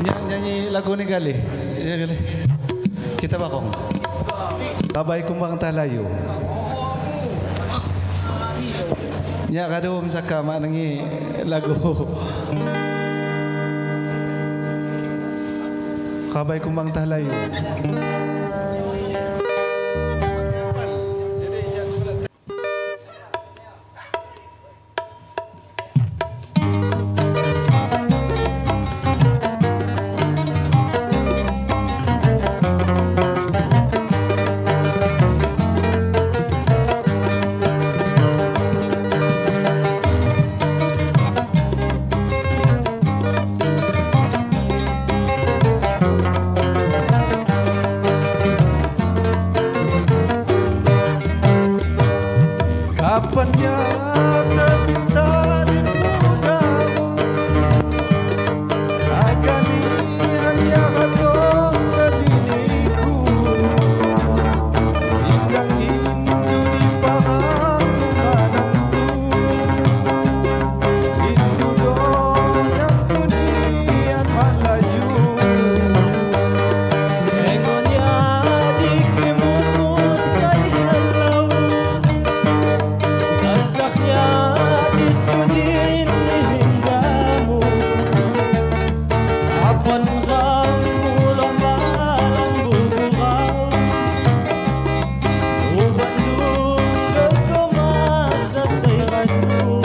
Nyanyi lagu ni kali. Kita bakong. Kabay kumbang talayo. Nya kadum saka manangi lagu. Kabay kumbang talayo. Kapannya terminta di mudamu akan hanya batong kediriku hingga itu di paham mananku rindu yang kemudian melaju Engonya di kemuku sayang Sasaknya disudin hinggamu Kapan kamu lembaran bugurau Ubandung kekomasa sayangku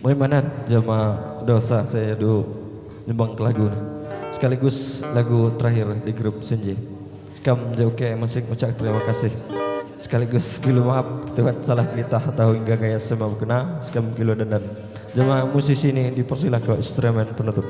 Muimanat jama dosa saya do nyumbang ke lagu ni. Sekaligus lagu terakhir di grup Senje. Sekam jauh ke masih ucap terima kasih. Sekaligus kilo maaf kita buat salah kelitah atau hingga gaya semua kena. Sekam kilo dandan. Jama musisi ini dipersilakan instrumen penutup.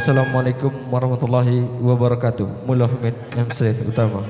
Wassalamualaikum warahmatullahi wabarakatuh. Mullah Hamid MC Utama.